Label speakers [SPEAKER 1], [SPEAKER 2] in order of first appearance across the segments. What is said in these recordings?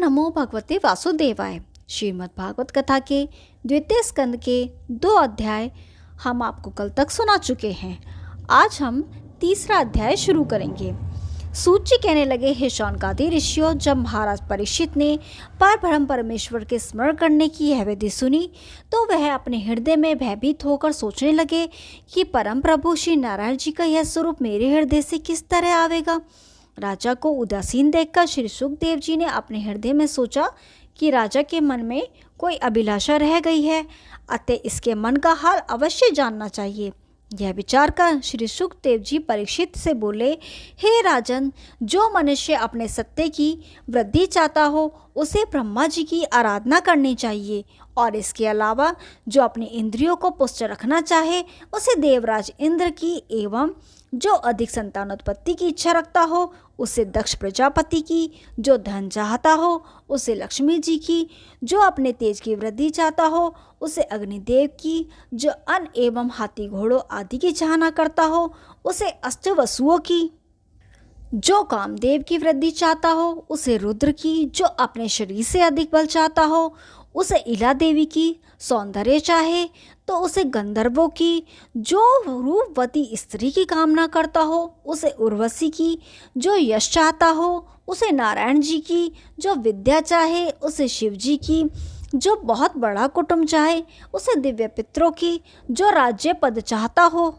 [SPEAKER 1] नमो भगवते वासुदेवाय। श्रीमद् भागवत कथा के द्वितीय स्कंद के 2 अध्याय हम आपको कल तक सुना चुके हैं। आज हम तीसरा अध्याय शुरू करेंगे। सूत जी कहने लगे, हे शौनकादि ऋषियों, जब महाराज परीक्षित ने परब्रह्म परमेश्वर के स्मरण करने की यह विधि सुनी तो वह अपने हृदय में भयभीत होकर सोचने लगे कि परम प्रभु श्री नारायण जी का यह स्वरूप मेरे हृदय से किस तरह आवेगा। राजा को उदासीन देखकर श्री सुखदेव जी ने अपने हृदय में सोचा कि राजा के मन में कोई अभिलाषा रह गई है, अतः इसके मन का हाल अवश्य जानना चाहिए। यह विचार कर श्री सुखदेव जी परीक्षित से बोले, हे राजन, जो मनुष्य अपने सत्य की वृद्धि चाहता हो उसे ब्रह्मा जी की आराधना करनी चाहिए, और इसके अलावा जो अपनी इंद्रियों को पुष्ट रखना चाहे उसे देवराज इंद्र की, एवं जो अधिक संतानोत्पत्ति की इच्छा रखता हो उसे दक्ष प्रजापति की, जो धन चाहता हो उसे लक्ष्मी जी की, जो अपने तेज की वृद्धि चाहता हो उसे अग्निदेव की, जो अन्न एवं हाथी घोड़ों आदि की चाहना करता हो उसे अष्टवसुओं की, जो कामदेव की वृद्धि चाहता हो उसे रुद्र की, जो अपने शरीर से अधिक बल चाहता हो उसे इला देवी की, सौंदर्य चाहे तो उसे गंधर्वों की, जो रूपवती स्त्री की कामना करता हो उसे उर्वशी की, जो यश चाहता हो उसे नारायण जी की, जो विद्या चाहे उसे शिव जी की, जो बहुत बड़ा कुटुंब चाहे उसे दिव्य पितरों की, जो राज्य पद चाहता हो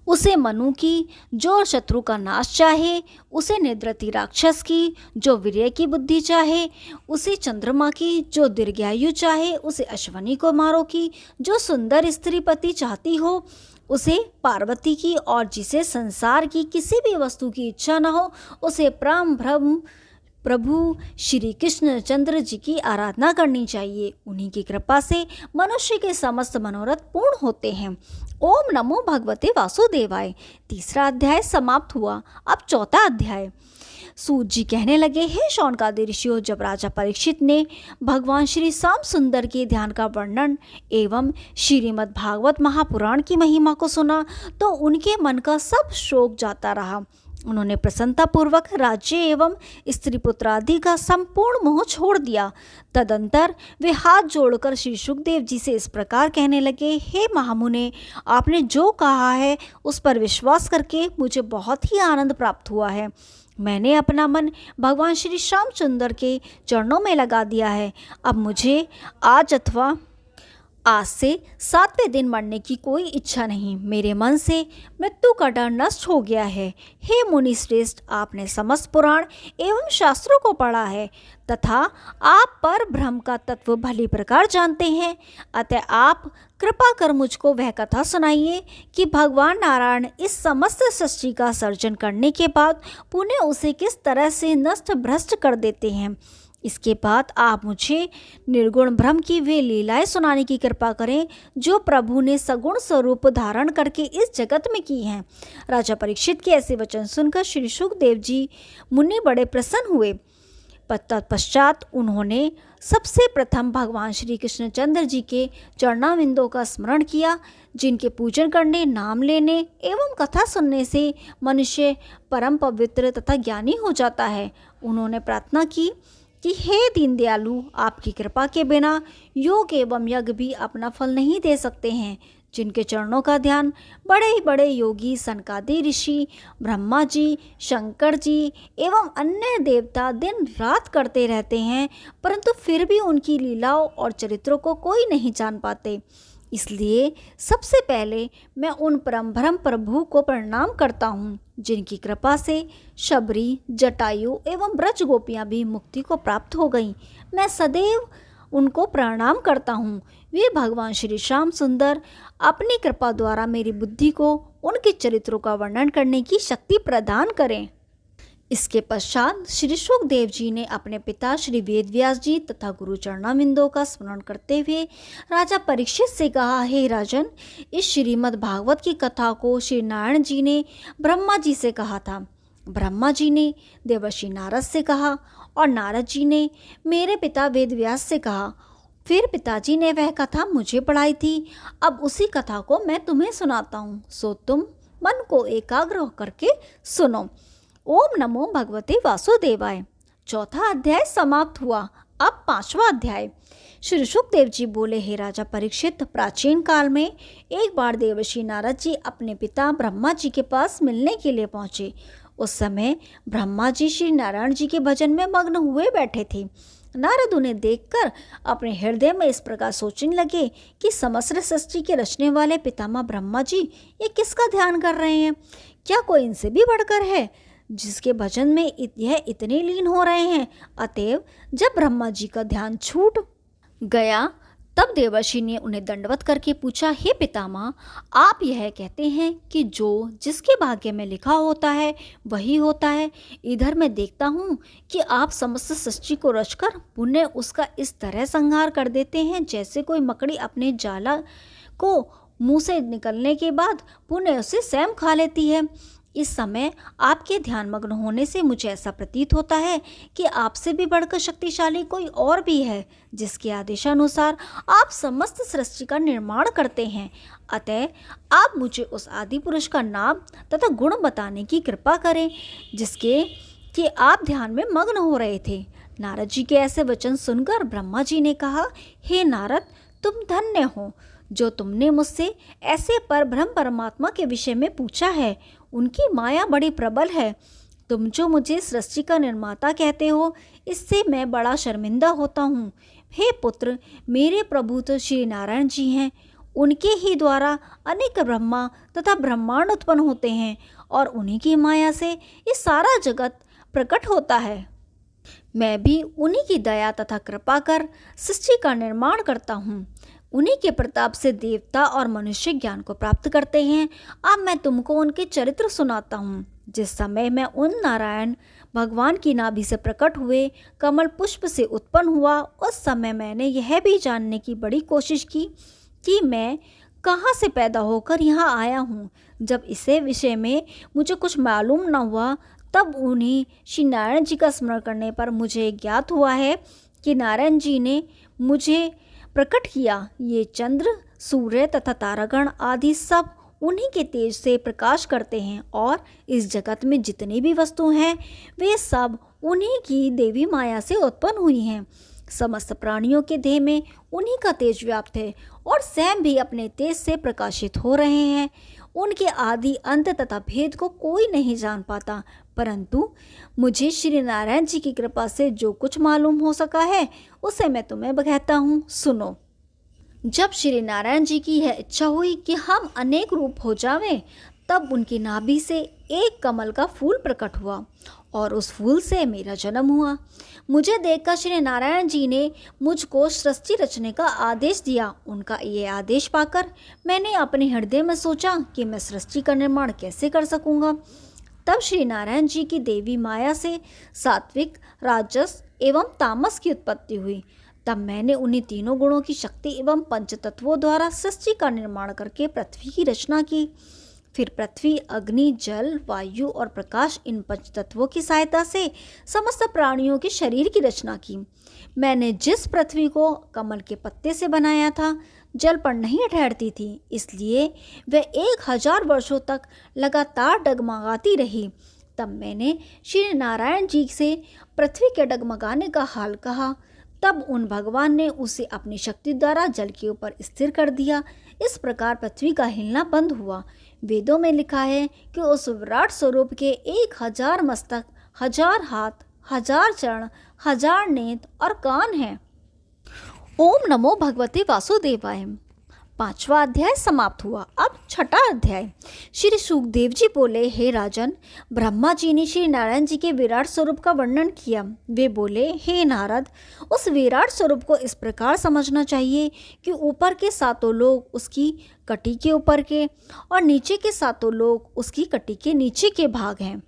[SPEAKER 1] उसे मनु की, जो शत्रु का नाश चाहे उसे निद्रति राक्षस की, जो वीर्य की बुद्धि चाहे उसे चंद्रमा की, जो दीर्घायु चाहे उसे अश्वनी कुमारों की, जो सुंदर स्त्रीपति चाहती हो उसे पार्वती की, और जिसे संसार की किसी भी वस्तु की इच्छा न हो उसे परम ब्रह्म प्रभु श्री कृष्ण चंद्र जी की आराधना करनी चाहिए। उन्हीं की कृपा से मनुष्य के समस्त मनोरथ पूर्ण होते हैं। ओम नमो भगवते वासुदेवाय। तीसरा अध्याय समाप्त हुआ। अब चौथा अध्याय। सूत जी कहने लगे, हे शौनकादि ऋषियों, जब राजा परीक्षित ने भगवान श्री श्याम सुंदर के ध्यान का वर्णन एवं श्रीमद् भागवत महापुराण की महिमा को सुना तो उनके मन का सब शोक जाता रहा। उन्होंने प्रसन्नतापूर्वक राज्य एवं स्त्री पुत्र आदि का संपूर्ण मोह छोड़ दिया। तदंतर वे हाथ जोड़कर श्री सुखदेव जी से इस प्रकार कहने लगे, हे महामुने, आपने जो कहा है उस पर विश्वास करके मुझे बहुत ही आनंद प्राप्त हुआ है। मैंने अपना मन भगवान श्री श्यामचंद्र के चरणों में लगा दिया है। अब मुझे आज से 7वें दिन मरने की कोई इच्छा नहीं। मेरे मन से मृत्यु का डर नष्ट हो गया है। हे मुनि श्रेष्ठ, आपने समस्त पुराण एवं शास्त्रों को पढ़ा है तथा आप पर ब्रह्म का तत्व भली प्रकार जानते हैं, अतः आप कृपा कर मुझको वह कथा सुनाइए कि भगवान नारायण इस समस्त सृष्टि का सर्जन करने के बाद पुनः उसे किस तरह से नष्ट भ्रष्ट कर देते हैं। इसके बाद आप मुझे निर्गुण ब्रह्म की वे लीलाएं सुनाने की कृपा करें जो प्रभु ने सगुण स्वरूप धारण करके इस जगत में की हैं। राजा परीक्षित के ऐसे वचन सुनकर श्री सुखदेव जी मुनि बड़े प्रसन्न हुए। तत्पश्चात उन्होंने सबसे प्रथम भगवान श्री कृष्णचंद्र जी के चरणाविंदों का स्मरण किया, जिनके पूजन करने, नाम लेने एवं कथा सुनने से मनुष्य परम पवित्र तथा ज्ञानी हो जाता है। उन्होंने प्रार्थना की कि हे दीनदयालु, आपकी कृपा के बिना योग एवं यज्ञ भी अपना फल नहीं दे सकते हैं। जिनके चरणों का ध्यान बड़े ही बड़े योगी सनकादि ऋषि, ब्रह्मा जी, शंकर जी एवं अन्य देवता दिन रात करते रहते हैं, परंतु फिर भी उनकी लीलाओं और चरित्रों को कोई नहीं जान पाते। इसलिए सबसे पहले मैं उन परम ब्रह्म प्रभु को प्रणाम करता हूँ, जिनकी कृपा से शबरी, जटायु एवं ब्रज गोपियाँ भी मुक्ति को प्राप्त हो गईं। मैं सदैव उनको प्रणाम करता हूँ। वे भगवान श्री श्याम सुंदर अपनी कृपा द्वारा मेरी बुद्धि को उनके चरित्रों का वर्णन करने की शक्ति प्रदान करें। इसके पश्चात श्री सुखदेव जी ने अपने पिता श्री वेदव्यास जी तथा गुरु चरणाविंदों का स्मरण करते हुए राजा परीक्षित से कहा, हे राजन, इस श्रीमद् भागवत की कथा को श्री नारायण जी ने ब्रह्मा जी से कहा था। ब्रह्मा जी ने देवर्षि नारद से कहा और नारद जी ने मेरे पिता वेदव्यास से कहा। फिर पिताजी ने वह कथा मुझे पढ़ाई थी। अब उसी कथा को मैं तुम्हें सुनाता हूँ, सो तुम मन को एकाग्र करके सुनो। ओम नमो भगवते वासुदेवाय। चौथा अध्याय समाप्त हुआ। अब पांचवा अध्याय। श्री शुकदेव जी बोले, हे राजा परीक्षित, प्राचीन काल में एक बार देवर्षि नारद जी अपने पिता ब्रह्मा जी के पास मिलने के लिए पहुंचे। उस समय ब्रह्मा जी श्री नारायण जी के भजन में मग्न हुए बैठे थे। नारद उन्हें देखकर अपने हृदय में इस प्रकार सोचने लगे कि समस्त सृष्टि के रचने वाले पितामह ब्रह्मा जी ये किसका ध्यान कर रहे हैं? क्या कोई इनसे भी बढ़कर है जिसके भजन में यह इतने लीन हो रहे हैं? अतएव जब ब्रह्मा जी का ध्यान छूट गया तब देवर्षि ने उन्हें दंडवत करके पूछा, हे पितामह, आप यह कहते हैं कि जो जिसके भाग्य में लिखा होता है वही होता है। इधर मैं देखता हूँ कि आप समस्त सृष्टि को रचकर पुण्य उसका इस तरह संहार कर देते हैं जैसे कोई मकड़ी अपने जाला को मुंह से निकलने के बाद पुण्य उसे स्वयं खा लेती है। इस समय आपके ध्यान मग्न होने से मुझे ऐसा प्रतीत होता है कि आपसे भी बढ़कर शक्तिशाली कोई और भी है, जिसके आदेशानुसार आप समस्त सृष्टि का निर्माण करते हैं। अतः आप मुझे उस आदि पुरुष का नाम तथा गुण बताने की कृपा करें जिसके कि आप ध्यान में मग्न हो रहे थे। नारद जी के ऐसे वचन सुनकर ब्रह्मा जी ने कहा, हे नारद, तुम धन्य हो जो तुमने मुझसे ऐसे पर ब्रह्म परमात्मा के विषय में पूछा है। उनकी माया बड़ी प्रबल है। तुम जो मुझे सृष्टि का निर्माता कहते हो, इससे मैं बड़ा शर्मिंदा होता हूँ। हे पुत्र, मेरे प्रभु तो श्री नारायण जी हैं। उनके ही द्वारा अनेक ब्रह्मा तथा ब्रह्मांड उत्पन्न होते हैं और उन्हीं की माया से ये सारा जगत प्रकट होता है। मैं भी उन्हीं की दया तथा कृपा कर सृष्टि का निर्माण करता हूँ। उन्हीं के प्रताप से देवता और मनुष्य ज्ञान को प्राप्त करते हैं। अब मैं तुमको उनके चरित्र सुनाता हूँ। जिस समय मैं उन नारायण भगवान की नाभि से प्रकट हुए कमल पुष्प से उत्पन्न हुआ, उस समय मैंने यह भी जानने की बड़ी कोशिश की कि मैं कहाँ से पैदा होकर यहाँ आया हूँ। जब इसे विषय में मुझे कुछ मालूम न हुआ, तब उन्हीं श्री नारायण जी का स्मरण करने पर मुझे ज्ञात हुआ है कि नारायण जी ने मुझे प्रकट किया। ये चंद्र, सूर्य तथा तारागण आदि सब उन्हीं के तेज से प्रकाश करते हैं और इस जगत में जितनी भी वस्तु हैं वे सब उन्हीं की देवी माया से उत्पन्न हुई हैं। समस्त प्राणियों के देह में उन्हीं का तेज व्याप्त है और स्वयं भी अपने तेज से प्रकाशित हो रहे हैं। उनके आदि अंत तथा भेद को कोई नहीं जान पाता, परंतु मुझे श्री नारायण जी की कृपा से जो कुछ मालूम हो सका है उसे मैं तुम्हें कहता हूँ, सुनो। जब श्री नारायण जी की यह इच्छा हुई कि हम अनेक रूप हो जावें, तब उनकी नाभि से एक कमल का फूल प्रकट हुआ और उस फूल से मेरा जन्म हुआ। मुझे देखकर श्री नारायण जी ने मुझको सृष्टि रचने का आदेश दिया। उनका ये आदेश पाकर मैंने अपने हृदय में सोचा कि मैं सृष्टि का निर्माण कैसे कर सकूंगा। तब श्री नारायण जी की देवी माया से सात्विक, राजस एवं तामस की उत्पत्ति हुई। तब मैंने उन्हीं तीनों गुणों की शक्ति एवं पंचतत्वों द्वारा सृष्टि का निर्माण करके पृथ्वी की रचना की। फिर पृथ्वी, अग्नि, जल, वायु और प्रकाश, इन पंचतत्वों की सहायता से समस्त प्राणियों के शरीर की रचना की। मैंने जिस पृथ्वी को कमल के पत्ते से बनाया था, जल पर नहीं ठहरती थी, इसलिए वह 1000 वर्षों तक लगातार डगमगाती रही। तब मैंने श्री नारायण जी से पृथ्वी के डगमगाने का हाल कहा। तब उन भगवान ने उसे अपनी शक्ति द्वारा जल के ऊपर स्थिर कर दिया। इस प्रकार पृथ्वी का हिलना बंद हुआ। वेदों में लिखा है कि उस विराट स्वरूप के 1000 मस्तक, 1000 हाथ, 1000 चरण, 1000 नेत्र और कान हैं। ओम नमो भगवते वासुदेवाय। 5वां अध्याय समाप्त हुआ। अब 6ठा अध्याय। श्री सुखदेव जी बोले, हे राजन, ब्रह्मा जी ने श्री नारायण जी के विराट स्वरूप का वर्णन किया। वे बोले, हे नारद, उस विराट स्वरूप को इस प्रकार समझना चाहिए कि ऊपर के 7 लोग उसकी कटी के ऊपर के और नीचे के 7 लोग उसकी कटी के नीचे के भाग हैं।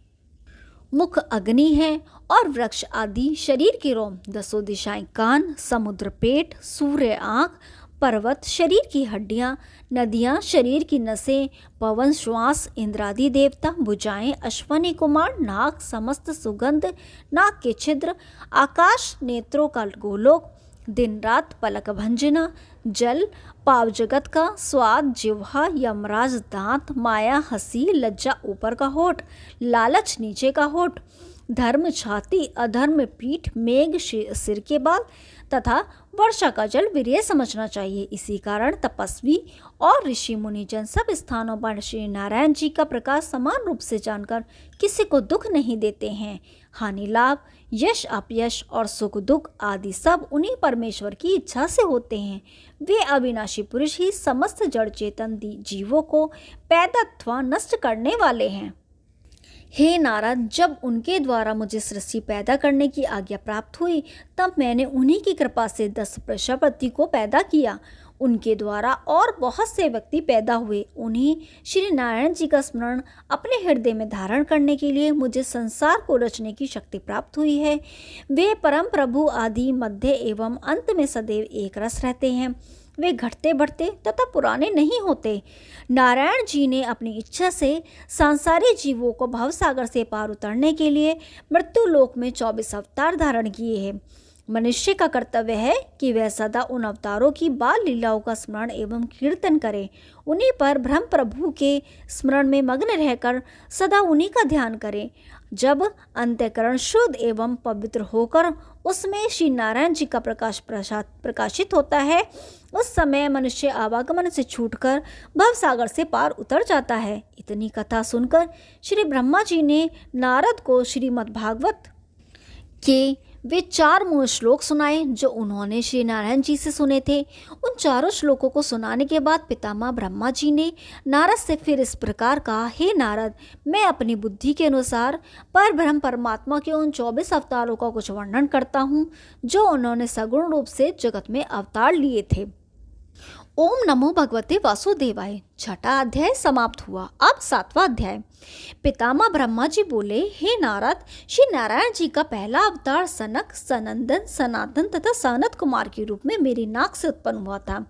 [SPEAKER 1] मुख अग्नि है और वृक्ष आदि शरीर के रोम, 10 दिशाएं कान, समुद्र पेट, सूर्य आँख, पर्वत शरीर की हड्डियाँ, नदियाँ शरीर की नसें, पवन श्वास, इंद्रादि देवता, भुजाएं, अश्वनी कुमार, नाक, समस्त सुगंध, नाक के छिद्र, आकाश, नेत्रों का गोलोक, दिन रात पलक भंजना, जल, पाव जगत का स्वाद, जिह्वा, यमराज दांत, माया हंसी, लज्जा ऊपर का होठ, लालच नीचे का होठ, धर्म छाती, अधर्म पीठ, मेघ सिर के बाल तथा वर्षा का जल वीर्य समझना चाहिए। इसी कारण तपस्वी और ऋषि मुनिजन सब स्थानों पर श्री नारायण जी का प्रकाश समान रूप से जानकर किसी को दुख नहीं देते हैं। हानि लाभ, यश अपयश और सुख दुख आदि सब उन्हीं परमेश्वर की इच्छा से होते हैं। वे अविनाशी पुरुष ही समस्त जड़ चेतन जीवों को पैदा अथवा नष्ट करने वाले हैं। हे नारद, जब उनके द्वारा मुझे सृष्टि पैदा करने की आज्ञा प्राप्त हुई तब मैंने उन्हीं की कृपा से 10 प्रजापति को पैदा किया। उनके द्वारा और बहुत से व्यक्ति पैदा हुए। उन्हीं श्री नारायण जी का स्मरण अपने हृदय में धारण करने के लिए मुझे संसार को रचने की शक्ति प्राप्त हुई है। वे परम प्रभु आदि, मध्य एवं अंत में सदैव एक रस रहते हैं। वे घटते बढ़ते तथा पुराने नहीं होते। नारायण जी ने अपनी इच्छा से सांसारिक जीवों को भवसागर से पार उतरने के लिए मृत्यु लोक में 24 अवतार धारण किए हैं। मनुष्य का कर्तव्य है कि वह सदा उन अवतारों की बाल लीलाओं का स्मरण एवं कीर्तन करे। उन्हीं पर ब्रह्म प्रभु के स्मरण में मग्न रहकर सदा उन्हीं का ध्यान करे। जब अंतःकरण शुद्ध एवं पवित्र होकर उसमें श्री नारायण जी का प्रकाश प्रकाशित होता है, उस समय मनुष्य आवागमन से छूटकर भवसागर से पार उतर जाता है। इतनी कथा सुनकर श्री ब्रह्मा जी ने नारद को श्रीमद् भागवत के वे 4 मूल श्लोक सुनाए जो उन्होंने श्री नारायण जी से सुने थे। उन चारों श्लोकों को सुनाने के बाद पितामह ब्रह्मा जी ने नारद से फिर इस प्रकार कहा, हे नारद, मैं अपनी बुद्धि के अनुसार पर ब्रह्म परमात्मा के उन 24 अवतारों का कुछ वर्णन करता हूँ जो उन्होंने सगुण रूप से जगत में अवतार लिए थे। ओम नमो भगवते वासुदेवाय। 6वां अध्याय समाप्त हुआ। अब 7वां अध्याय। पितामह ब्रह्मा जी बोले, हे नारद, श्री नारायण जी का पहला अवतार सनक, सनंदन, सनातन तथा सनत कुमार के रूप में मेरी नाक से उत्पन्न हुआ था।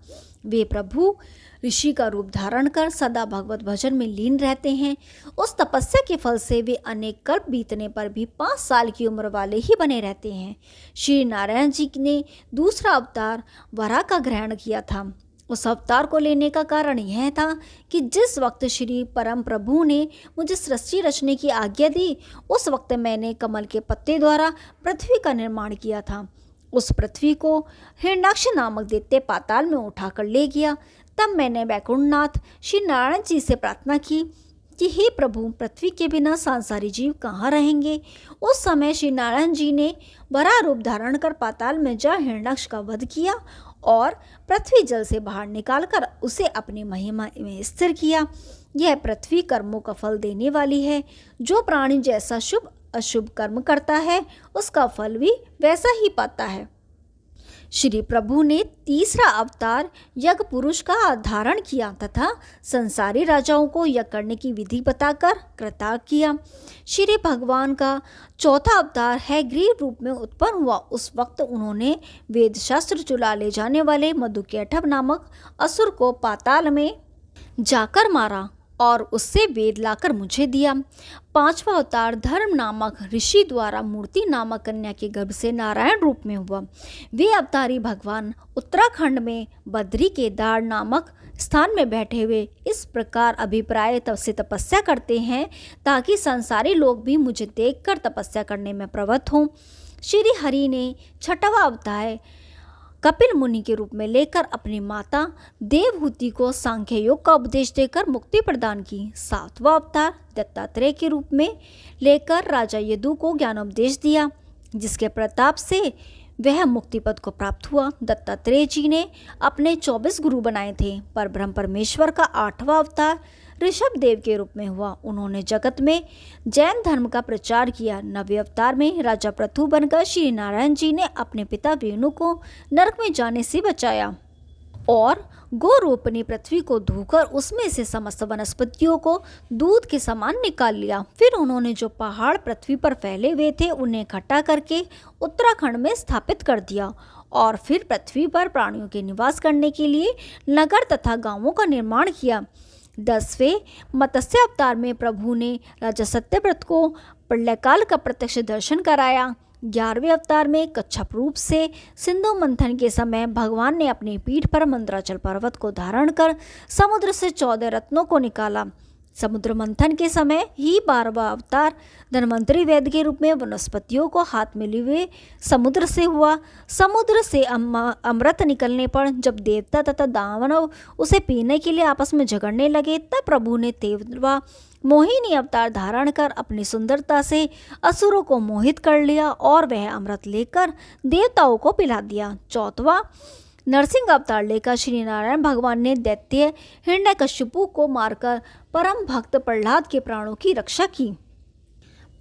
[SPEAKER 1] वे प्रभु ऋषि का रूप धारण कर सदा भगवत भजन में लीन रहते हैं। उस तपस्या के फल से वे अनेक कल्प बीतने पर भी 5 साल की उम्र वाले ही बने रहते हैं। श्री नारायण जी ने दूसरा अवतार वराह का ग्रहण किया था। उस अवतार को लेने का कारण यह था कि जिस वक्त श्री परम प्रभु ने मुझे सृष्टि रचने की आज्ञा दी, उस वक्त मैंने कमल के पत्ते द्वारा पृथ्वी का निर्माण किया था। उस पृथ्वी को हिरण्याक्ष नामक दैत्य पाताल में उठाकर ले गया। तब मैंने वैकुंठनाथ श्री नारायण जी से प्रार्थना की कि हे प्रभु, पृथ्वी के बिना सांसारिक जीव कहाँ रहेंगे। उस समय श्री नारायण जी ने वराह रूप धारण कर पाताल में जा हिरण्याक्ष का वध किया और पृथ्वी जल से बाहर निकालकर उसे अपनी महिमा में स्थिर किया। यह पृथ्वी कर्मों का फल देने वाली है। जो प्राणी जैसा शुभ अशुभ कर्म करता है, उसका फल भी वैसा ही पाता है। श्री प्रभु ने तीसरा अवतार यज्ञ पुरुष का धारण किया तथा संसारी राजाओं को यज्ञ करने की विधि बताकर कृतार्थ किया। श्री भगवान का चौथा अवतार है ग्रीव रूप में उत्पन्न हुआ। उस वक्त उन्होंने वेद शास्त्र चुरा ले जाने वाले मधुकैटभ नामक असुर को पाताल में जाकर मारा और उससे वेद लाकर मुझे दिया। 5वां अवतार धर्म नामक ऋषि द्वारा मूर्ति नामक कन्या के गर्भ से नारायण रूप में हुआ। वे अवतारी भगवान उत्तराखंड में बद्री केदार नामक स्थान में बैठे हुए इस प्रकार अभिप्राय तब से तपस्या करते हैं ताकि संसारी लोग भी मुझे देखकर तपस्या करने में प्रवृत्त हों। श्री हरि ने 6वां अवतार कपिल मुनि के रूप में लेकर अपनी माता देवहूति को सांख्य योग का उपदेश देकर मुक्ति प्रदान की। 7वां अवतार दत्तात्रेय के रूप में लेकर राजा यदु को ज्ञानोपदेश दिया, जिसके प्रताप से वह मुक्ति पद को प्राप्त हुआ। दत्तात्रेय जी ने अपने 24 गुरु बनाए थे। पर ब्रह्म परमेश्वर का 8वां अवतार ऋषभ देव के रूप में हुआ। उन्होंने जगत में जैन धर्म का प्रचार किया। 9वें अवतार में राजा पृथु बनकर श्री नारायण जी ने अपने पिता वेणु को नरक में जाने से बचाया और गोरूपनी पृथ्वी को धोकर उसमें से समस्त वनस्पतियों को दूध के समान निकाल लिया। फिर उन्होंने जो पहाड़ पृथ्वी पर फैले हुए थे उन्हें इकट्ठा करके उत्तराखंड में स्थापित कर दिया और फिर पृथ्वी पर प्राणियों के निवास करने के लिए नगर तथा गांवों का निर्माण किया। 10वें मत्स्य अवतार में प्रभु ने राजा सत्यव्रत को प्रलयकाल का प्रत्यक्ष दर्शन कराया। 11वें अवतार में कच्छप रूप से सिंधु मंथन के समय भगवान ने अपनी पीठ पर मंदराचल पर्वत को धारण कर समुद्र से 14 रत्नों को निकाला। समुद्र मंथन के समय ही 12वां अवतार धन्वंतरी वैद्य के रूप में वनस्पतियों को हाथ में लिए हुए समुद्र से हुआ। समुद्र से अमृत निकलने पर जब देवता तथा दानव उसे पीने के लिए आपस में झगड़ने लगे, तब प्रभु ने 13वां मोहिनी अवतार धारण कर अपनी सुंदरता से असुरों को मोहित कर लिया और वह अमृत लेकर देवताओं को पिला दिया। 4वां नरसिंह अवतार लेकर श्री नारायण भगवान ने दैत्य हिरण्यकशिपु को मारकर परम भक्त प्रहलाद के प्राणों की रक्षा की।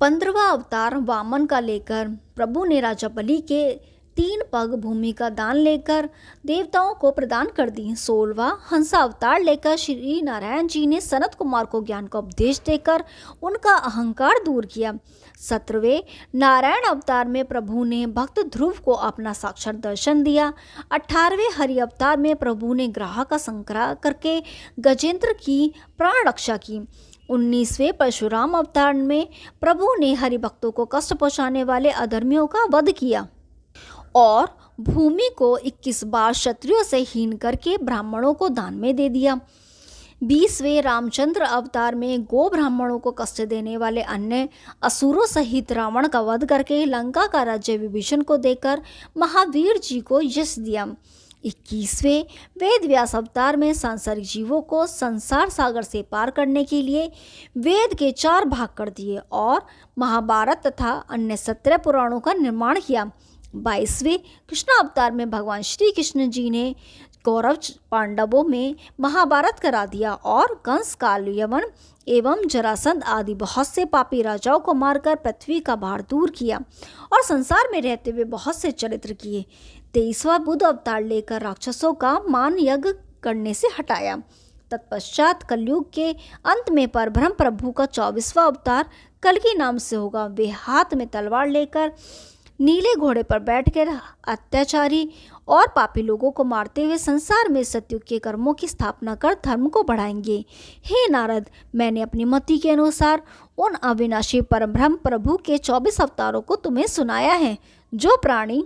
[SPEAKER 1] 15वां अवतार वामन का लेकर प्रभु ने राजा बलि के 3 पग भूमि का दान लेकर देवताओं को प्रदान कर दी। 16वां हंसा अवतार लेकर श्री नारायण जी ने सनत कुमार को ज्ञान का उपदेश देकर उनका अहंकार दूर किया। 17वें नारायण अवतार में प्रभु ने भक्त ध्रुव को अपना साक्षात दर्शन दिया। 18वें हरि अवतार में प्रभु ने ग्राह का संग्रह करके गजेंद्र की प्राण रक्षा की। 19वें परशुराम अवतार में प्रभु ने हरि भक्तों को कष्ट पहुँचाने वाले अधर्मियों का वध किया और भूमि को 21 बार क्षत्रियों से हीन करके ब्राह्मणों को दान में दे दिया। 20वें रामचंद्र अवतार में गो ब्राह्मणों को कष्ट देने वाले अन्य असुरों सहित रावण का वध करके लंका का राज्य विभीषण को देकर महावीर जी को यश दिया। 21वें वेद व्यास अवतार में सांसारिक जीवों को संसार सागर से पार करने के लिए वेद के 4 भाग कर दिए और महाभारत तथा अन्य 17 पुराणों का निर्माण किया। 22वें कृष्ण अवतार में भगवान श्री कृष्ण जी ने कौरव पांडवों में महाभारत करा दिया और कंस काल यवन एवं जरासंध आदि बहुत से पापी राजाओं को मारकर पृथ्वी का भार दूर किया और संसार में रहते हुए बहुत से चरित्र किए। 23वां बुद्ध अवतार लेकर राक्षसों का मान यज्ञ करने से हटाया। तत्पश्चात कलयुग के अंत में परब्रह्म प्रभु का 24वां अवतार कल्कि नाम से होगा। वे हाथ में तलवार लेकर नीले घोड़े पर बैठकर अत्याचारी और पापी लोगों को मारते हुए संसार में सत्युग के कर्मों की स्थापना कर धर्म को बढ़ाएंगे। हे नारद, मैंने अपनी मति के अनुसार उन अविनाशी परब्रह्म प्रभु के 24 अवतारों को तुम्हें सुनाया है। जो प्राणी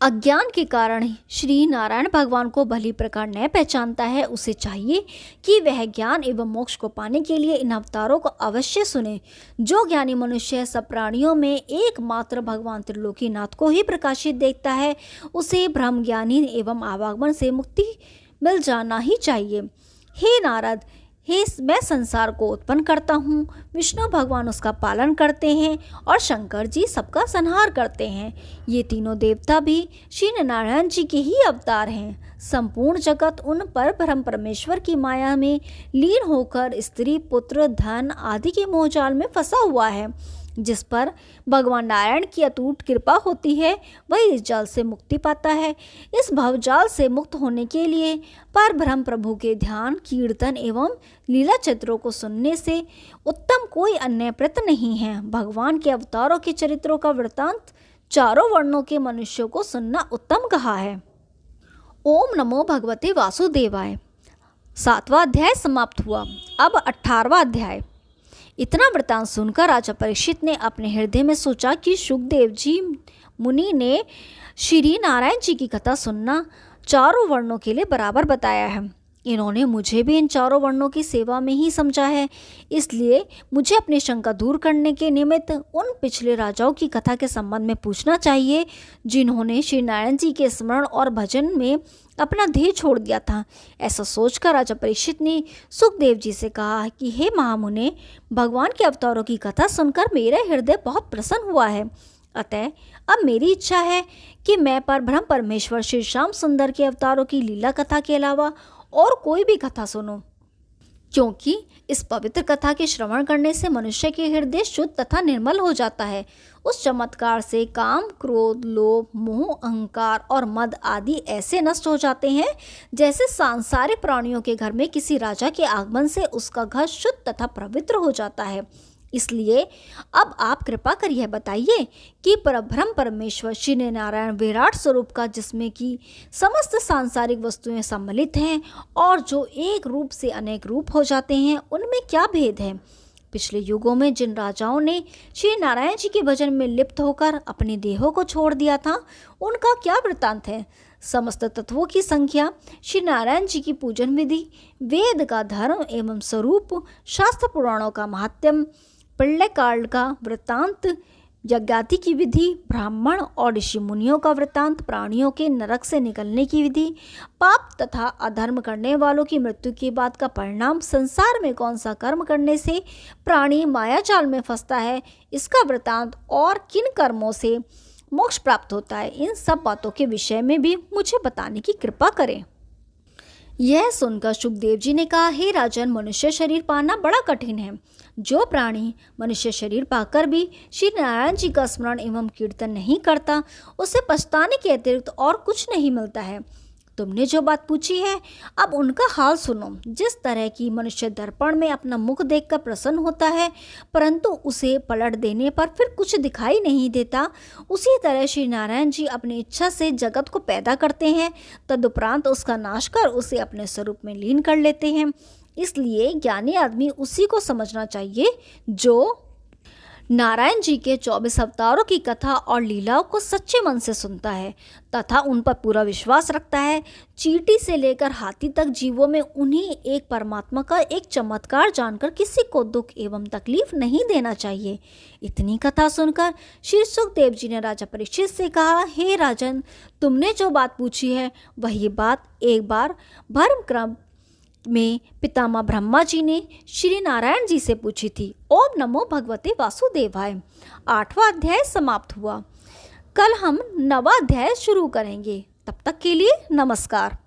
[SPEAKER 1] अज्ञान के कारण श्री नारायण भगवान को भली प्रकार न पहचानता है, उसे चाहिए कि वह ज्ञान एवं मोक्ष को पाने के लिए इन अवतारों को अवश्य सुने। जो ज्ञानी मनुष्य सब प्राणियों में एकमात्र भगवान त्रिलोकीनाथ को ही प्रकाशित देखता है, उसे ब्रह्म ज्ञानी एवं आवागमन से मुक्ति मिल जाना ही चाहिए। हे नारद, मैं संसार को उत्पन्न करता हूँ, विष्णु भगवान उसका पालन करते हैं और शंकर जी सबका संहार करते हैं। ये तीनों देवता भी श्री नारायण जी के ही अवतार हैं। संपूर्ण जगत उन पर ब्रह्म परमेश्वर की माया में लीन होकर स्त्री पुत्र धन आदि के मोहजाल में फंसा हुआ है। जिस पर भगवान नारायण की अटूट कृपा होती है, वही इस जाल से मुक्ति पाता है। इस भवजाल से मुक्त होने के लिए पर ब्रह्म प्रभु के ध्यान कीर्तन एवं लीला चित्रों को सुनने से उत्तम कोई अन्य व्रत नहीं है। भगवान के अवतारों के चरित्रों का वृत्तांत चारों वर्णों के मनुष्यों को सुनना उत्तम कहा है। ओम नमो भगवते वासुदेवाय। 7वां अध्याय समाप्त हुआ। अब 18वां अध्याय। इतना वृतांत सुनकर राजा परीक्षित ने अपने हृदय में सोचा कि सुखदेव जी मुनि ने श्री नारायण जी की कथा सुनना चारों वर्णों के लिए बराबर बताया है। इन्होंने मुझे भी इन चारों वर्णों की सेवा में ही समझा है, इसलिए मुझे अपनी शंका दूर करने के निमित्त उन पिछले राजाओं की कथा के संबंध में पूछना चाहिए जिन्होंने श्री नारायण जी के स्मरण और भजन में अपना देह छोड़ दिया था। ऐसा सोचकर राजा परीक्षित ने सुखदेव जी से कहा कि हे महामुने, भगवान के अवतारों की कथा सुनकर मेरा हृदय बहुत प्रसन्न हुआ है। अतः अब मेरी इच्छा है कि मैं पर ब्रह्म परमेश्वर श्री श्याम सुंदर के अवतारों की लीला कथा के अलावा और कोई भी कथा सुनो, क्योंकि इस पवित्र कथा के श्रवण करने से मनुष्य के हृदय शुद्ध तथा निर्मल हो जाता है। उस चमत्कार से काम क्रोध लोभ मोह अहंकार और मद आदि ऐसे नष्ट हो जाते हैं जैसे सांसारिक प्राणियों के घर में किसी राजा के आगमन से उसका घर शुद्ध तथा पवित्र हो जाता है। इसलिए अब आप कृपा कर यह बताइए कि परब्रह्म परमेश्वर श्री नारायण विराट स्वरूप का, जिसमें कि समस्त सांसारिक वस्तुएं सम्मिलित हैं और जो एक रूप से अनेक रूप हो जाते हैं, उनमें क्या भेद है? पिछले युगों में जिन राजाओं ने श्री नारायण जी के भजन में लिप्त होकर अपने देहों को छोड़ दिया था, उनका क्या वृत्तांत है? समस्त तत्वों की संख्या, श्री नारायण जी की पूजन विधि, वेद का धर्म एवं स्वरूप, शास्त्र पुराणों का महात्म्य, प्रलय काल का वृत्तांत, यज्ञाति की विधि, ब्राह्मण और ऋषि मुनियों का वृत्तांत, प्राणियों के नरक से निकलने की विधि, पाप तथा अधर्म करने वालों की मृत्यु के बाद का परिणाम, संसार में कौन सा कर्म करने से प्राणी मायाजाल में फंसता है इसका वृत्तांत, और किन कर्मों से मोक्ष प्राप्त होता है, इन सब बातों के विषय में भी मुझे बताने की कृपा करें। यह सुनकर सुखदेव जी ने कहा, हे राजन, मनुष्य शरीर पाना बड़ा कठिन है। जो प्राणी मनुष्य शरीर पाकर भी श्री नारायण जी का स्मरण एवं कीर्तन नहीं करता, उसे पछताने के अतिरिक्त और कुछ नहीं मिलता है। तुमने जो बात पूछी है, अब उनका हाल सुनो। जिस तरह की मनुष्य दर्पण में अपना मुख देखकर प्रसन्न होता है, परंतु उसे पलट देने पर फिर कुछ दिखाई नहीं देता, उसी तरह श्री नारायण जी अपनी इच्छा से जगत को पैदा करते हैं, तदुपरांत उसका नाश कर उसे अपने स्वरूप में लीन कर लेते हैं। इसलिए ज्ञानी आदमी उसी को समझना चाहिए जो नारायण जी के 24 अवतारों की कथा और लीलाओं को सच्चे मन से सुनता है तथा उन पर पूरा विश्वास रखता है। चींटी से लेकर हाथी तक जीवों में उन्हीं एक परमात्मा का एक चमत्कार जानकर किसी को दुख एवं तकलीफ नहीं देना चाहिए। इतनी कथा सुनकर श्री सुखदेव जी ने राजा परीक्षित से कहा, हे राजन, तुमने जो बात पूछी है वही बात एक बार भर्म क्रम में पितामह ब्रह्मा जी ने श्री नारायण जी से पूछी थी। ओम नमो भगवते वासुदेवाय। 8वां अध्याय समाप्त हुआ। कल हम 9वां अध्याय शुरू करेंगे। तब तक के लिए नमस्कार।